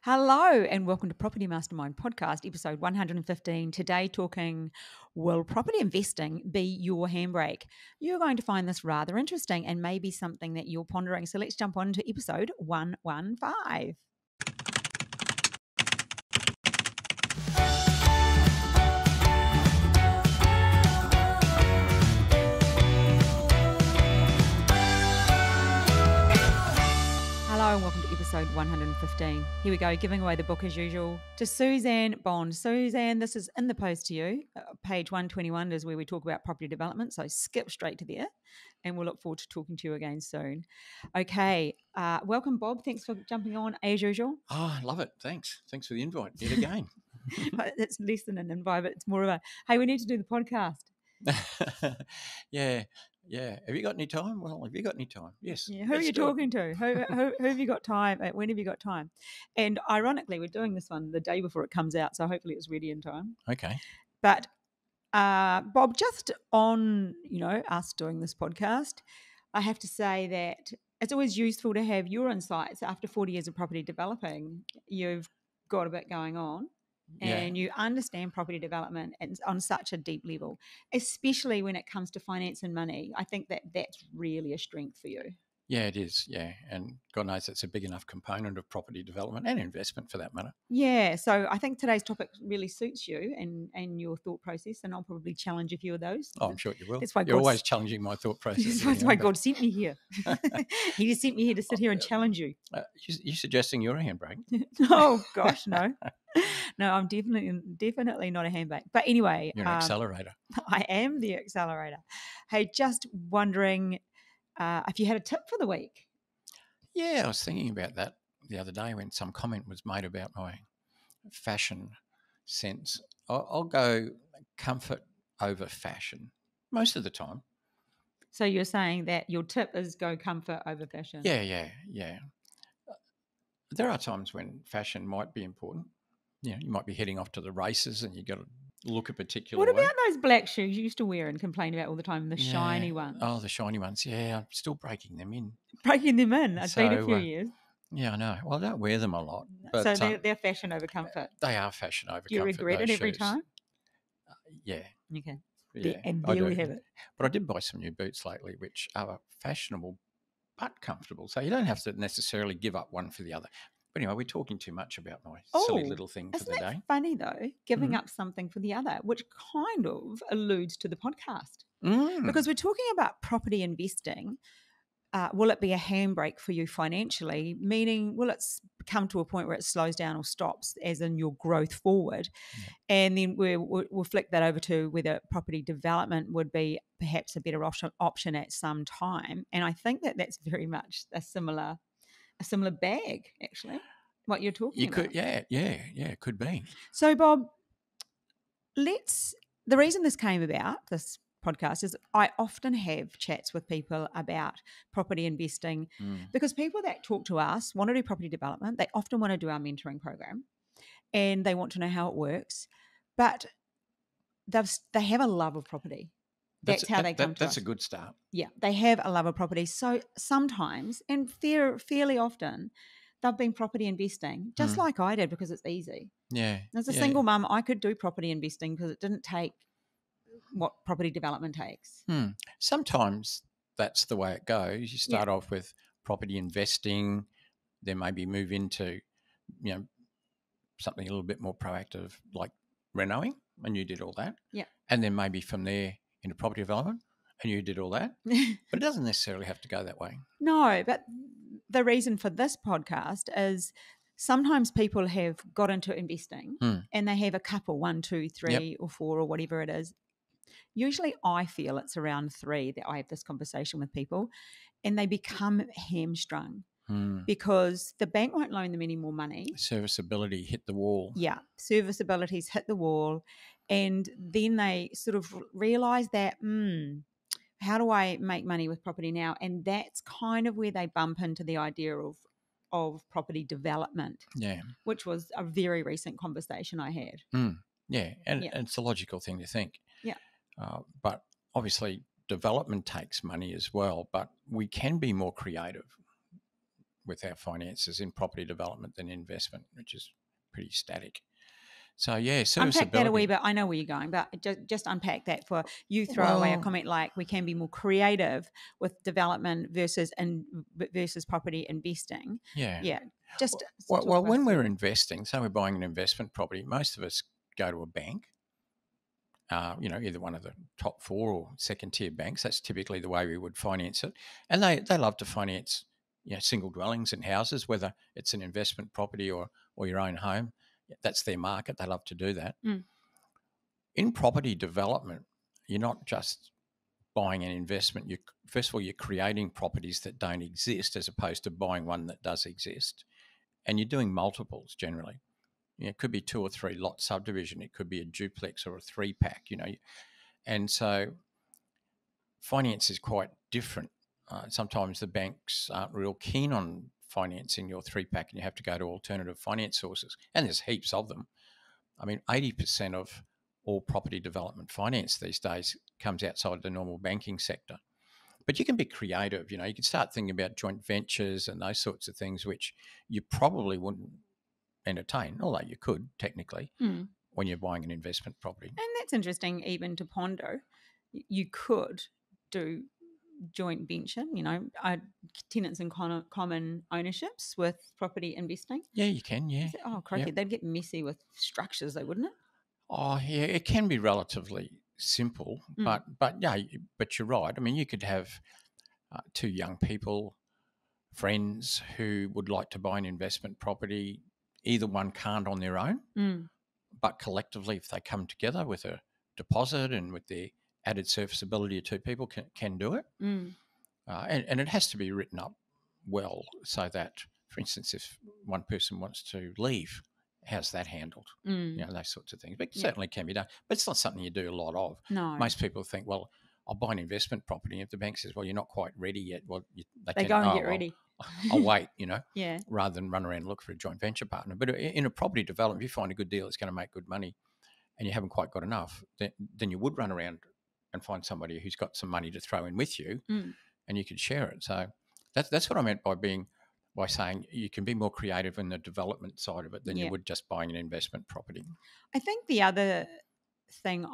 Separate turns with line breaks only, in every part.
Hello and welcome to Property Mastermind Podcast, episode 115. Today, talking will property investing be your handbrake? You're going to find this rather interesting and maybe something that you're pondering. So let's jump on to episode 115. Hello and welcome to episode 115. Here we go, giving away the book as usual to Suzanne Bond. Suzanne, this is in the post to you. Page 121 is where we talk about property development, so skip straight to there and we'll look forward to talking to you again soon. Okay, welcome Bob. Thanks for jumping on as usual.
Oh, I love it. Thanks for the invite yet again.
It's less than an invite, but it's more of a, hey, we need to do the podcast.
Yeah. Have you got any time? Well, have you got any time? Yes.
Yeah. Who are you talking to? Who have you got time? When have you got time? And ironically, we're doing this one the day before it comes out, so hopefully it's ready in time.
Okay.
But Bob, just on us doing this podcast, I have to say that it's always useful to have your insights. After 40 years of property developing, you've got a bit going on. And you understand property development on such a deep level, especially when it comes to finance and money. I think that that's really a strength for you.
Yeah, it is. Yeah. And God knows it's a big enough component of property development and investment for that matter.
Yeah. So I think today's topic really suits you and your thought process, and I'll probably challenge a few of those.
Oh, I'm sure you will.
That's why
You're always challenging my thought process.
That's why God sent me here. He just sent me here to sit here and challenge you.
You're suggesting you're a handbrake?
Oh, gosh, no. No, I'm definitely not a handbrake. But anyway.
You're an accelerator.
I am the accelerator. Hey, just wondering if you had a tip for the week.
Yeah, I was thinking about that the other day when some comment was made about my fashion sense. I'll go comfort over fashion most of the time.
So you're saying that your tip is go comfort over fashion?
Yeah. There are times when fashion might be important. You know, you might be heading off to the races and you got to look a particular way.
What about those black shoes you used to wear and complain about all the time, the shiny ones?
Oh, the shiny ones. Yeah, I'm still breaking them in.
Breaking them in? It's been a few years.
Yeah, I know. Well, I don't wear them a lot. But,
so they're fashion over comfort?
They are fashion over comfort.
Do you regret it every time?
Yeah.
Okay.
Yeah,
and there we have it.
But I did buy some new boots lately, which are fashionable but comfortable. So you don't have to necessarily give up one for the other. But anyway, we're talking too much about my silly little thing for the day.
Isn't it funny, though, giving up something for the other, which kind of alludes to the podcast? Because we're talking about property investing. Will it be a handbrake for you financially? Meaning, will it come to a point where it slows down or stops, as in your growth forward? Yeah. And then we'll flick that over to whether property development would be perhaps a better option at some time. And I think that that's very much a similar bag, actually, what you're talking about.
Yeah, it could be.
So, Bob, the reason this came about, this podcast, is I often have chats with people about property investing because people that talk to us want to do property development. They often want to do our mentoring program and they want to know how it works, but they have a love of property. That's how they come to us.
That's a good start.
Yeah, they have a love of property. So sometimes, and fairly often, they've been property investing, just like I did, because it's easy.
Yeah.
As a single mum, I could do property investing because it didn't take what property development takes.
Sometimes that's the way it goes. You start off with property investing, then maybe move into, something a little bit more proactive like renoing, and you did all that.
Yeah.
And then maybe from there into property development, and you did all that. But it doesn't necessarily have to go that way.
No, but the reason for this podcast is sometimes people have got into investing and they have a couple, 1, 2, 3 or 4 or whatever it is. Usually I feel it's around 3 that I have this conversation with people and they become hamstrung because the bank won't loan them any more money.
Serviceability hit the wall.
Yeah, serviceability's hit the wall. And then they sort of realise that, how do I make money with property now? And that's kind of where they bump into the idea of property development.
Yeah.
Which was a very recent conversation I had.
Yeah, and it's a logical thing to think.
Yeah.
But obviously development takes money as well, but we can be more creative with our finances in property development than investment, which is pretty static. So, yeah, serviceability.
Unpack that a wee bit. I know where you're going, but just unpack that for you. Throw away a comment like we can be more creative with development versus property investing.
Yeah.
Yeah. Just
well when we're investing, so we're buying an investment property, most of us go to a bank, either one of the top 4 or second tier banks. That's typically the way we would finance it. And they love to finance single dwellings and houses, whether it's an investment property or your own home. That's their market. They love to do that. In property development, you're not just buying an investment. First of all, you're creating properties that don't exist as opposed to buying one that does exist. And you're doing multiples generally. It could be 2 or 3 lot subdivision. It could be a duplex or a 3-pack, And so finance is quite different. Sometimes the banks aren't real keen on financing your 3-pack and you have to go to alternative finance sources. And there's heaps of them. I mean, 80% of all property development finance these days comes outside the normal banking sector. But you can be creative. You can start thinking about joint ventures and those sorts of things, which you probably wouldn't entertain, although you could technically when you're buying an investment property.
And that's interesting even to ponder. You could do joint venture, tenants in common ownerships with property investing.
Yeah, you can, yeah.
Oh, crikey, they'd get messy with structures though, wouldn't it?
Oh, yeah, it can be relatively simple, but you're right. I mean, you could have 2 young people, friends who would like to buy an investment property. Either one can't on their own, but collectively, if they come together with a deposit and with their added serviceability of 2 people, can do it. And it has to be written up well so that, for instance, if one person wants to leave, how's that handled? Those sorts of things. But it certainly can be done. But it's not something you do a lot of.
No.
Most people think, well, I'll buy an investment property. If the bank says, well, you're not quite ready yet, well,
they go and get ready.
I'll wait,
Yeah.
rather than run around and look for a joint venture partner. But in a property development, if you find a good deal that's going to make good money and you haven't quite got enough, then you would run around and find somebody who's got some money to throw in with you and you could share it. So that's what I meant by saying you can be more creative in the development side of it than you would just buying an investment property.
I think the other thing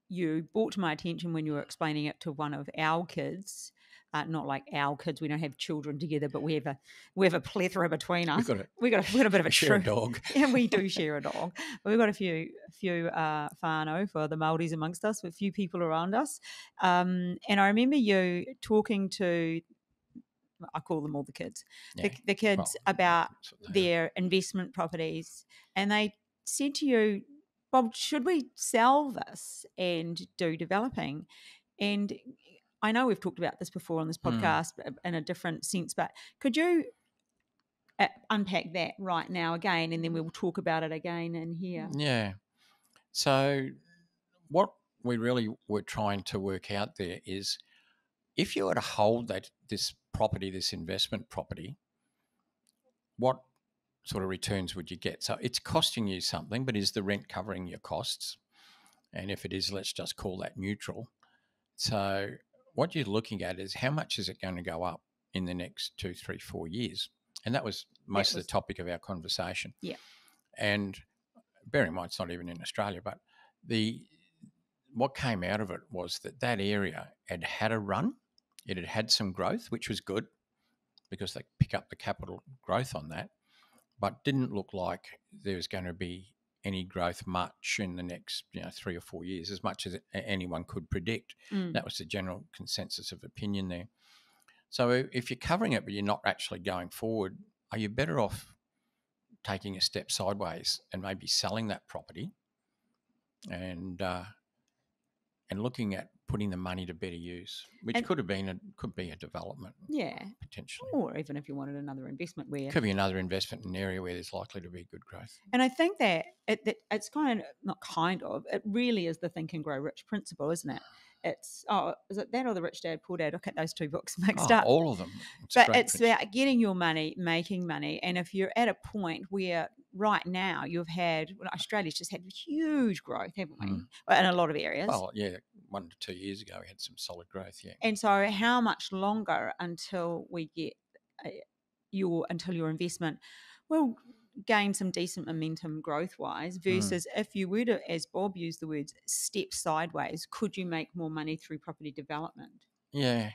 you brought to my attention when you were explaining it to one of our kids, not like our kids, we don't have children together, but we have a plethora between us. We've got a bit of a
share a dog.
Yeah, we do share a dog. We've got a few whānau for the Māoris amongst us, a few people around us. And I remember you talking to, I call them all the kids, the kids about their investment properties, and they said to you, Bob, should we sell this and do developing? And I know we've talked about this before on this podcast in a different sense, but could you unpack that right now again, and then we'll talk about it again in here?
Yeah. So what we really were trying to work out there is if you were to hold this investment property, what sort of returns would you get? So it's costing you something, but is the rent covering your costs? And if it is, let's just call that neutral. So what you're looking at is how much is it going to go up in the next 2, 3, 4 years? And that was most of the topic of our conversation.
Yeah.
And bear in mind, it's not even in Australia, but what came out of it was that area had a run. It had had some growth, which was good because they pick up the capital growth on that, but didn't look like there was going to be any growth much in the next 3 or 4 years, as much as anyone could predict. That was the general consensus of opinion there. So if you're covering it but you're not actually going forward, are you better off taking a step sideways and maybe selling that property and looking at putting the money to better use, which could be a development, potentially,
or even if you wanted another investment where
could be another investment in an area where there's likely to be good growth.
And I think that it's it really is the Think and Grow Rich principle, isn't it? It's is it that or the Rich Dad Poor Dad? I get those 2 books mixed up.
All of them.
It's about getting your money, making money, and if you're at a point where right now Australia's just had huge growth, haven't we? In a lot of areas.
Well, yeah, 1 to 2 years ago we had some solid growth, yeah.
And so, how much longer until we get until your investment will gain some decent momentum growth wise, versus if you were to, as Bob used the words, step sideways, could you make more money through property development?
Yeah.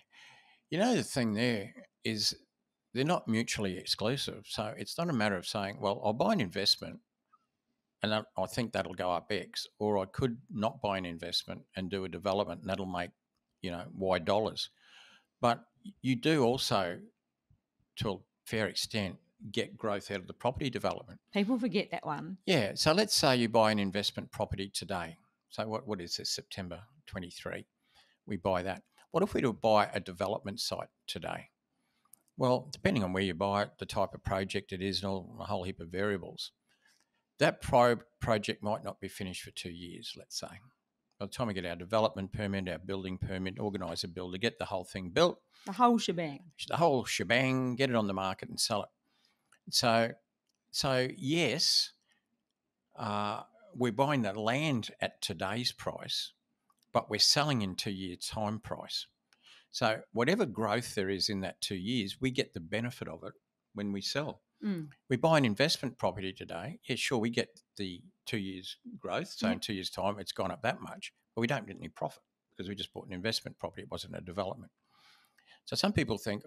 The thing there is they're not mutually exclusive. So it's not a matter of saying, well, I'll buy an investment and I think that'll go up X, or I could not buy an investment and do a development and that'll make, Y dollars. But you do also, to a fair extent, get growth out of the property development.
People forget that one.
Yeah. So let's say you buy an investment property today. So what is this, September 23? We buy that. What if we do buy a development site today? Well, depending on where you buy it, the type of project it is, and a whole heap of variables, that project might not be finished for 2 years, let's say. By the time we get our development permit, our building permit, organise a builder, get the whole thing built.
The whole shebang.
The whole shebang, get it on the market and sell it. So yes, we're buying the land at today's price, but we're selling in 2 years' time price. So whatever growth there is in that 2 years, we get the benefit of it when we sell. We buy an investment property today. Yeah, sure, we get the 2 years growth. So in 2 years' time, it's gone up that much, but we don't get any profit because we just bought an investment property. It wasn't a development. So some people think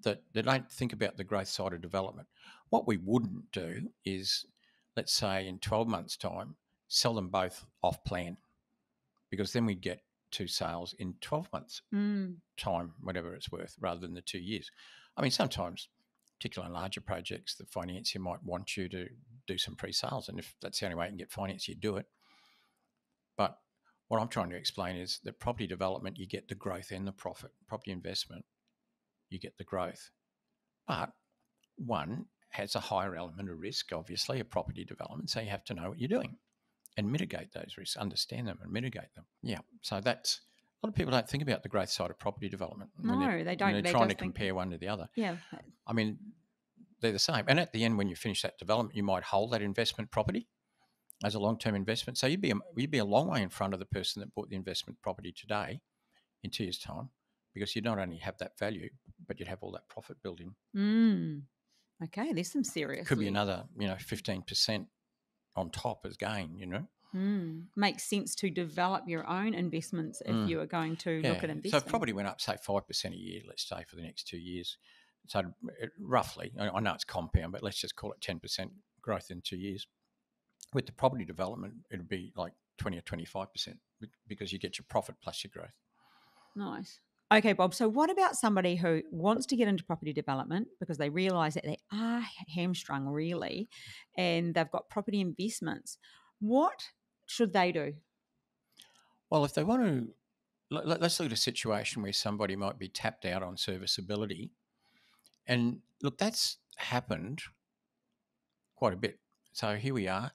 that they don't think about the growth side of development. What we wouldn't do is, let's say in 12 months' time, sell them both off plan, because then we'd get 2 sales in 12 months' time, whatever it's worth, rather than the 2 years. I mean, sometimes, particularly on larger projects, the financier might want you to do some pre-sales, and if that's the only way you can get finance, you do it. But what I'm trying to explain is that property development, you get the growth and the profit. Property investment, you get the growth. But one has a higher element of risk, obviously, a property development, so you have to know what you're doing and mitigate those risks, understand them and mitigate them. Yeah, so that's, a lot of people don't think about the growth side of property development.
No, they don't.
They're trying to compare one to the other.
Yeah.
I mean, they're the same. And at the end, when you finish that development, you might hold that investment property as a long-term investment. So you'd be a long way in front of the person that bought the investment property today in 2 years' time, because you'd not only have that value, but you'd have all that profit built in.
Okay, there's some serious.
Could be another, 15% on top as gain,
Makes sense to develop your own investments if you are going to look at investing.
So if property went up, say, 5% a year, let's say, for the next 2 years. So roughly, I know it's compound, but let's just call it 10% growth in 2 years. With the property development, it'd be like 20 or 25%, because you get your profit plus your growth.
Nice. Okay, Bob. So what about somebody who wants to get into property development because they realise that they are hamstrung really, and they've got property investments? What should they do?
Well, if they want to, let's look at a situation where somebody might be tapped out on serviceability. And look, that's happened quite a bit. So here we are.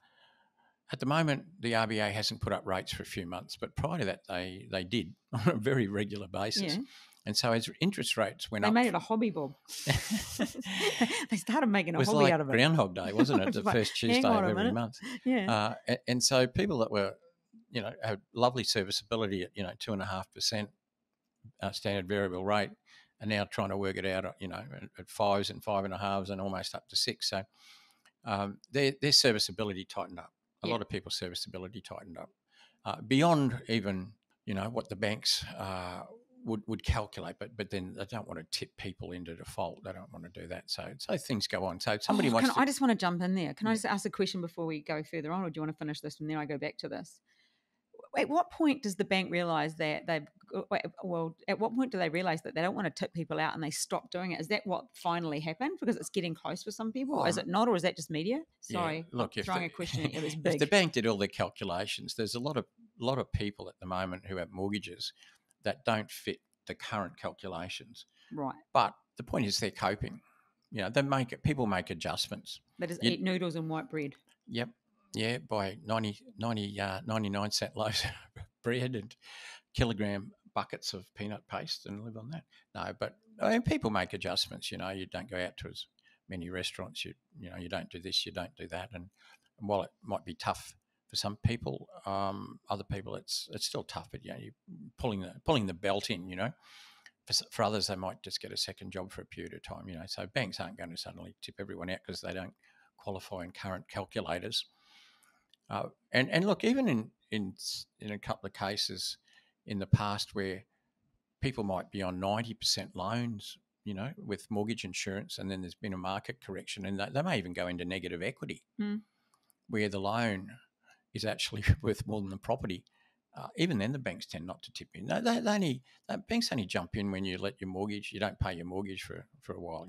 At the moment, the RBA hasn't put up rates for a few months, but prior to that, they did on a very regular basis. Yeah. And so as interest rates went up...
They made it a hobby, Bob. They started making a hobby out of it.
It was like Groundhog Day, wasn't it? The first Tuesday of every month.
Yeah.
And so people that were, had lovely serviceability at, 2.5% standard variable rate are now trying to work it out, at 5s and 5.5s and almost up to 6. So their serviceability tightened up. A lot of people's serviceability tightened up beyond even, what the banks would calculate, but then they don't want to tip people into default. They don't want to do that. So things go on. So somebody wants
I just want to jump in there. Can I just ask a question before we go further on, or do you want to finish this and then I go back to this? At what point does the bank realise that at what point do they realise that they don't want to tip people out and they stop doing it? Is that what finally happened? Because it's getting close for some people. Is it not, or is that just media? Sorry,
look,
throwing a question at you. It was big.
If the bank did all their calculations, there's a lot of people at the moment who have mortgages that don't fit the current calculations.
Right.
But the point is they're coping. People make adjustments.
They just eat noodles and white bread.
Yep. Yeah, buy 99 cent loaves of bread and kilogram buckets of peanut paste and live on that. No, but people make adjustments. You don't go out to as many restaurants. You don't do this, you don't do that. And while it might be tough for some people, other people it's still tough. But you're pulling the belt in. For others, they might just get a second job for a period of time, So banks aren't going to suddenly tip everyone out because they don't qualify in current calculators. And look, even in a couple of cases in the past where people might be on 90% loans, with mortgage insurance, and then there's been a market correction, and they may even go into negative equity, where the loan is actually worth more than the property. Even then, the banks tend not to tip in. Banks only jump in when you don't pay your mortgage for a while,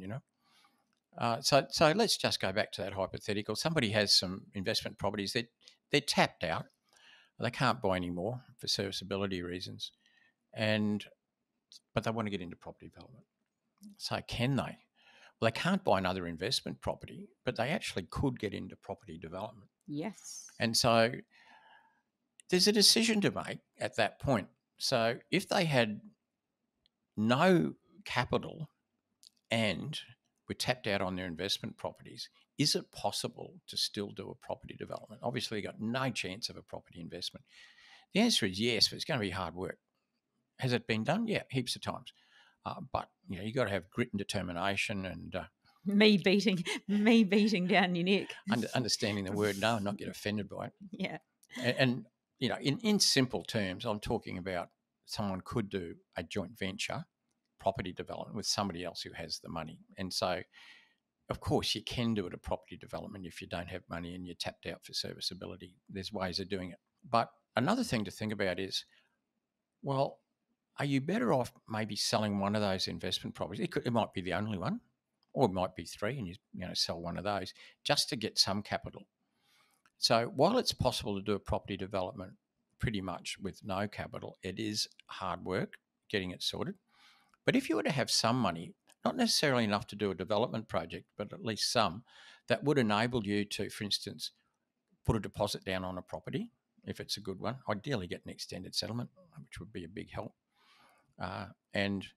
So let's just go back to that hypothetical. Somebody has some investment properties that they're tapped out. They can't buy any more for serviceability reasons, but they want to get into property development. So can they? Well, they can't buy another investment property, but they actually could get into property development.
Yes.
And so there's a decision to make at that point. So if they had no capital and were tapped out on their investment properties, is it possible to still do a property development? Obviously, you've got no chance of a property investment. The answer is yes, but it's going to be hard work. Has it been done? Yeah, heaps of times. But you've got to have grit and determination and
me beating down your neck.
Understanding the word no and not get offended by it.
Yeah.
And in simple terms, I'm talking about someone could do a joint venture property development with somebody else who has the money. And so, of course, you can do it a property development if you don't have money and you're tapped out for serviceability. There's ways of doing it. But another thing to think about is, well, are you better off maybe selling one of those investment properties? It might be the only one, or it might be three, and you sell one of those just to get some capital. So while it's possible to do a property development pretty much with no capital, it is hard work getting it sorted. But if you were to have some money, not necessarily enough to do a development project, but at least some, that would enable you to, for instance, put a deposit down on a property, if it's a good one, ideally get an extended settlement, which would be a big help. And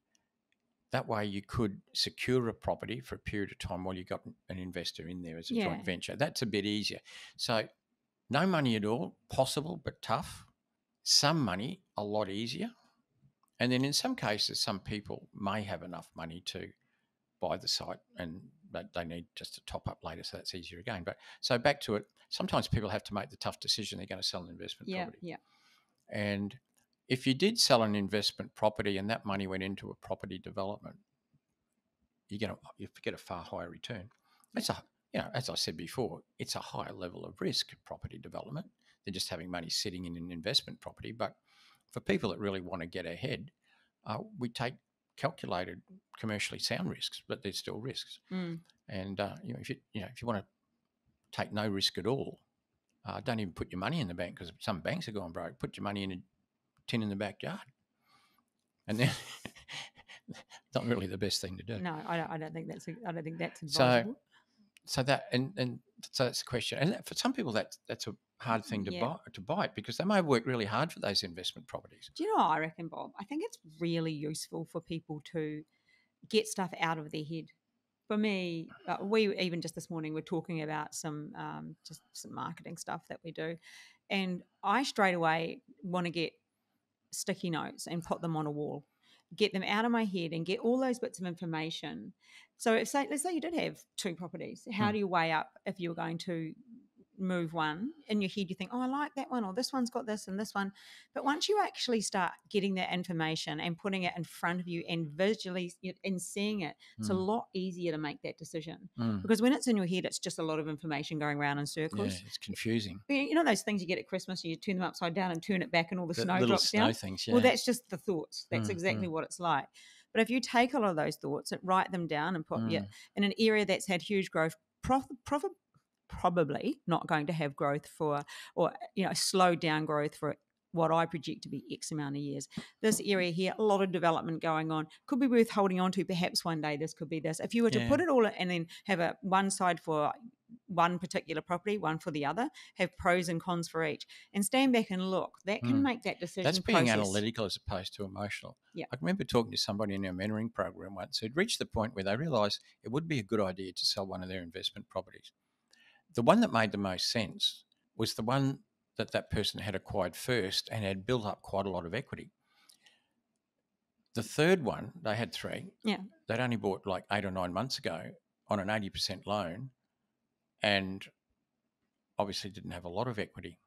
that way you could secure a property for a period of time while you got an investor in there as a joint venture. That's a bit easier. So no money at all, possible but tough. Some money, a lot easier. And then in some cases, some people may have enough money to buy the site and they need just to top up later, so that's easier again. But so back to it, sometimes people have to make the tough decision they're going to sell an investment property.
Yeah.
And if you did sell an investment property and that money went into a property development, you get a far higher return. It's as I said before, it's a higher level of risk, property development, than just having money sitting in an investment property. But for people that really want to get ahead, we take calculated, commercially sound risks, but they're still risks. And if you want to take no risk at all, don't even put your money in the bank, because some banks are going broke. Put your money in a tin in the backyard, and then not really the best thing to do.
No, I don't think that's advisable.
So that's the question. And for some people, that's a hard thing to bite, because they may work really hard for those investment properties.
Do you know what I reckon, Bob? I think it's really useful for people to get stuff out of their head. For me, we even just this morning were talking about some marketing stuff that we do, and I straight away want to get sticky notes and put them on a wall, get them out of my head and get all those bits of information. So let's say you did have two properties. How do you weigh up if you were going to move one? In your head you think, oh, I like that one, or this one's got this and this one. But once you actually start getting that information and putting it in front of you and visually and seeing it, it's a lot easier to make that decision. Because when it's in your head, it's just a lot of information going around in circles.
Yeah, it's confusing.
You know those things you get at Christmas, you turn them upside down and turn it back and all the snow drops
down?
Things, yeah. Well, that's just the thoughts. That's exactly what it's like. But if you take all of those thoughts and write them down and put in an area that's had huge growth, probably not going to have growth slowed down growth for what I project to be X amount of years. This area here, a lot of development going on, could be worth holding on to. Perhaps one day this could be this. If you were to put it all and then have one side for one particular property, one for the other, have pros and cons for each, and stand back and look, that can make that decision.
That's being analytical as opposed to emotional.
Yeah.
I remember talking to somebody in our mentoring program once who'd reached the point where they realised it would be a good idea to sell one of their investment properties. The one that made the most sense was the one that person had acquired first and had built up quite a lot of equity. the third one, they had 3.
Yeah.
They'd only bought like 8 or 9 months ago on an 80% loan, and obviously didn't have a lot of equity.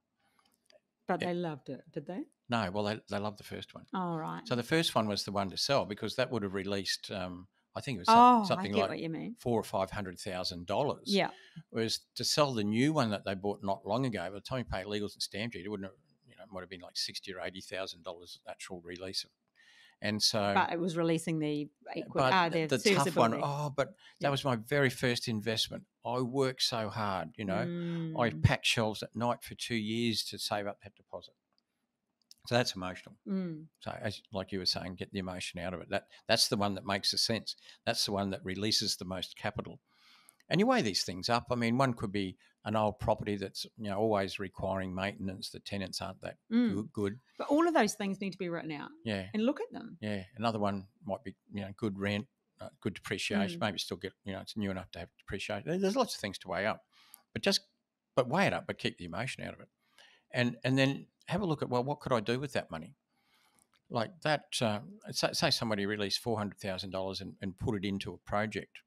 But they loved it, did they?
No, well, they loved the first one.
Oh, right.
So the first one was the one to sell because that would have released, I think it was something
I get
like
what you mean.
$400,000 or $500,000.
Yeah.
Whereas to sell the new one that they bought not long ago, by the time you pay legals and stamp duty, it wouldn't have, it might have been like $60,000 or $80,000 actual release. And so,
but it was releasing the
the tough one. But that
Yeah.
was my very first investment. I worked so hard, I
Mm.
packed shelves at night for 2 years to save up that deposit. So that's emotional. So as like you were saying, get the emotion out of it. That's the one that makes the sense. That's the one that releases the most capital. And you weigh these things up. I mean, one could be an old property that's always requiring maintenance. The tenants aren't that good.
But all of those things need to be written out.
Yeah.
And look at them.
Yeah. Another one might be good rent, good depreciation. Maybe still get it's new enough to have depreciation. There's lots of things to weigh up, but weigh it up, but keep the emotion out of it, and then have a look at what could I do with that money. Like that, say somebody released $400,000 and put it into a project.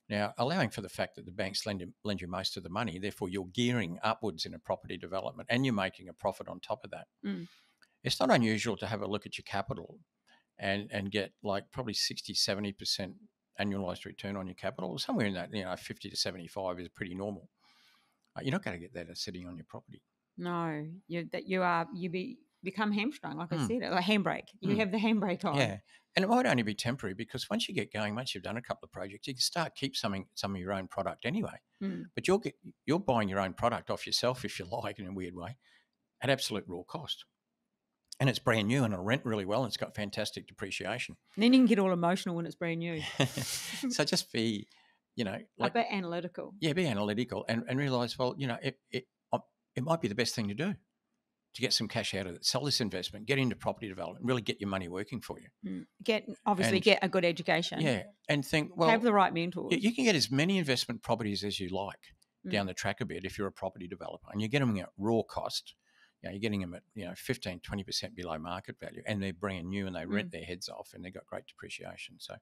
Now, allowing for the fact that the banks lend you most of the money, therefore you're gearing upwards in a property development and you're making a profit on top of that. It's not unusual to have a look at your capital and get like probably 60, 70% annualized return on your capital. Somewhere in that, 50 to 75 is pretty normal. You're not going to get that sitting on your property.
No, become hamstrung, like I said, a handbrake. You have the handbrake on.
Yeah, and it might only be temporary because once you get going, once you've done a couple of projects, you can keep some of your own product anyway. But you're buying your own product off yourself, if you like, in a weird way, at absolute raw cost. And it's brand new and it'll rent really well and it's got fantastic depreciation.
And then you can get all emotional when it's brand new.
So just be,
a bit analytical.
Yeah, be analytical and realise, well, it might be the best thing to do to get some cash out of it. Sell this investment, get into property development, really get your money working for you.
Get a good education.
Yeah, and think, well,
have the right mentors.
You can get as many investment properties as you like down the track a bit if you're a property developer, and you get them at raw cost. You're getting them at 15, 20% below market value, and they're brand new and they rent their heads off, and they've got great depreciation. So,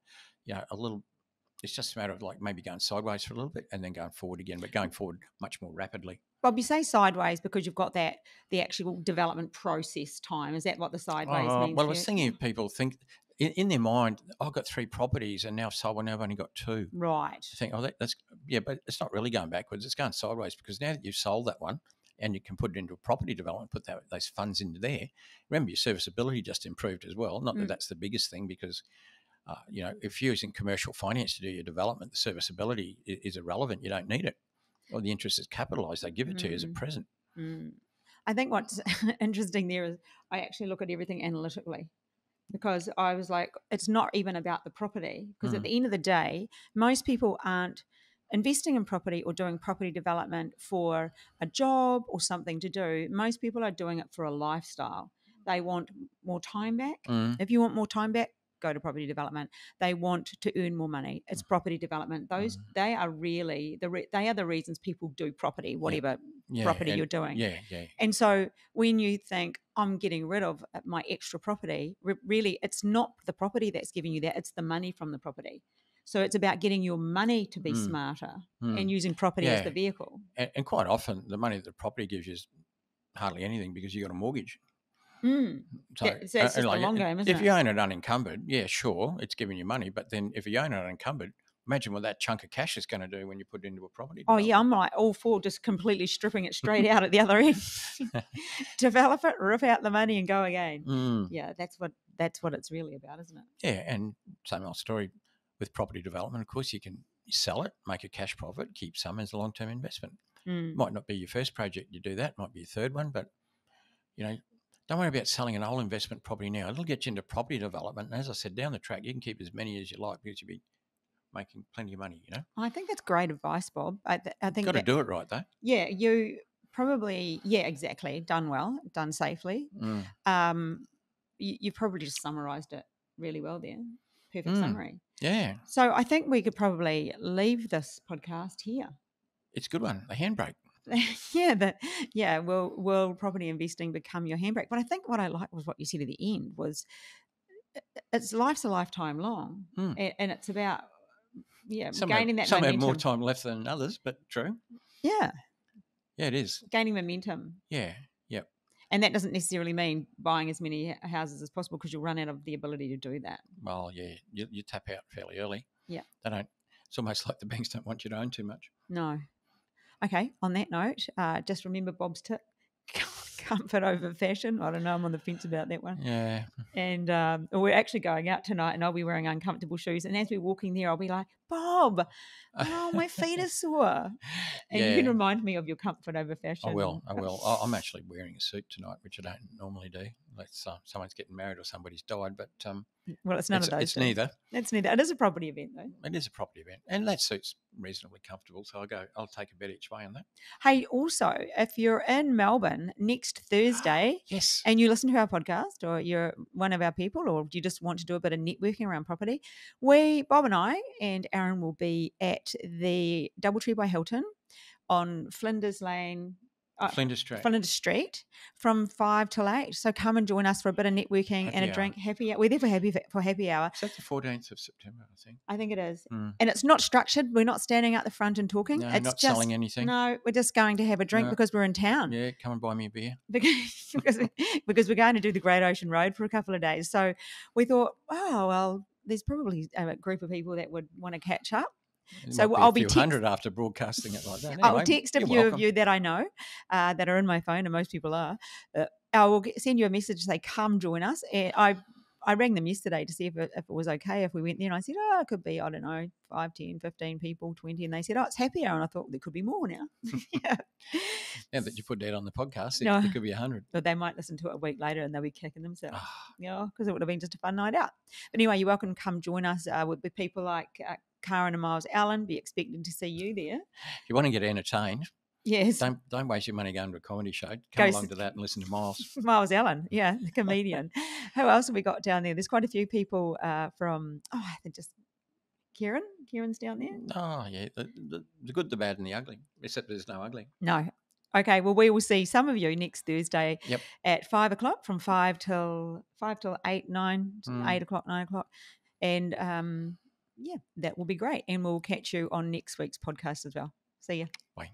it's just a matter of like maybe going sideways for a little bit and then going forward again, but going forward much more rapidly.
Bob, you say sideways because you've got the actual development process time. Is that what the sideways means?
Well, I was thinking if people think in their mind, I've got 3 properties and now I've sold one, now I've only got 2.
Right.
I think, that's but it's not really going backwards. It's going sideways because now that you've sold that one and you can put it into a property development, put those funds into there. Remember, your serviceability just improved as well. Not that that's the biggest thing because if you're using commercial finance to do your development, the serviceability is irrelevant. You don't need it. Or the interest is capitalised. They give it to you as a present.
I think what's interesting there is I actually look at everything analytically because I was like, it's not even about the property because at the end of the day, most people aren't investing in property or doing property development for a job or something to do. Most people are doing it for a lifestyle. They want more time back. If you want more time back, go to property development. They want to earn more money. It's property development. They are really they are the reasons people do property, whatever property you're doing.
Yeah.
And so when you think I'm getting rid of my extra property, really it's not the property that's giving you that. It's the money from the property. So it's about getting your money to be smarter and using property as the vehicle.
And quite often the money that the property gives you is hardly anything because you've got a mortgage.
So it's just a long game, isn't it?
If you own it unencumbered, sure, it's giving you money. But then if you own it unencumbered, imagine what that chunk of cash is going to do when you put it into a property.
Oh, yeah, I'm like all for just completely stripping it straight out at the other end. Develop it, rip out the money and go again. Yeah, that's what it's really about, isn't it?
Yeah, and same old story with property development. Of course, you can sell it, make a cash profit, keep some as a long-term investment. Might not be your first project you do that, might be your third one, but, don't worry about selling an old investment property now. It'll get you into property development. And as I said, down the track, you can keep as many as you like because you'll be making plenty of money,
I think that's great advice, Bob. I think
got to do it right, though.
Yeah, you probably, exactly. Done well, done safely. You've probably just summarised it really well there. Perfect summary.
Yeah.
So I think we could probably leave this podcast here.
It's a good one, the handbrake.
Will property investing become your handbrake? But I think what I liked was what you said at the end was it's life's a lifetime long, and it's about gaining that
some
momentum.
have more time left than others, but true.
Yeah,
it is
gaining momentum.
Yeah, yep.
And that doesn't necessarily mean buying as many houses as possible, because you'll run out of the ability to do that.
Well, yeah, you tap out fairly early.
Yeah,
they don't. It's almost like the banks don't want you to own too much.
No. Okay, on that note, just remember Bob's tip: comfort over fashion. I don't know, I'm on the fence about that one.
Yeah.
And we're actually going out tonight, and I'll be wearing uncomfortable shoes. And as we're walking there, I'll be like, Bob, oh, my feet are sore. And you can remind me of your comfort over fashion.
I will. I'm actually wearing a suit tonight, which I don't normally do. Unless someone's getting married or somebody's died. But
well, it's none of those.
It's neither.
It's neither. It is a property event, though.
It is a property event, and that suit's reasonably comfortable. So I'll take a bet each way on that.
Hey, also, if you're in Melbourne next Thursday,
yes,
and you listen to our podcast, or you're one of our people, or you just want to do a bit of networking around property, Bob and I and Aaron will be at the Doubletree by Hilton on Flinders Lane.
Flinders
Street from 5 till 8. So come and join us for a bit of networking and a drink. Happy hour. We're there for happy hour.
Is that the 14th of September, I think?
I think it is. And it's not structured. We're not standing out the front and talking.
No,
it's
not just selling anything.
No, we're just going to have a drink because we're in town.
Yeah, come and buy me a beer.
because we're going to do the Great Ocean Road for a couple of days. So we thought, oh, well, there's probably a group of people that would want to catch up. So I'll be
100 after broadcasting it like that. Anyway,
I'll text a few of you that I know that are in my phone, and most people are. I will send you a message, say, come join us. And I rang them yesterday to see if it was okay if we went there. And I said, it could be, I don't know, 5, 10, 15 people, 20. And they said, it's happy hour. And I thought there could be more now.
Now that you put that on the podcast, it could be 100.
But they might listen to it a week later and they'll be kicking themselves. Because it would have been just a fun night out. But anyway, you're welcome to come join us with people like Karen and Miles Allen. Be expecting to see you there.
If you want to get entertained,
yes,
don't waste your money going to a comedy show. Come along to that and listen to
Miles Allen, the comedian. Who else have we got down there? There's quite a few people from I think just Kieran's down there.
Oh yeah, the good, the bad and the ugly, except there's no ugly.
No. Okay, well, we will see some of you next Thursday at 5 o'clock, from 5 till 8, 9, 8 o'clock, 9 o'clock. And that will be great. And we'll catch you on next week's podcast as well. See ya.
Bye.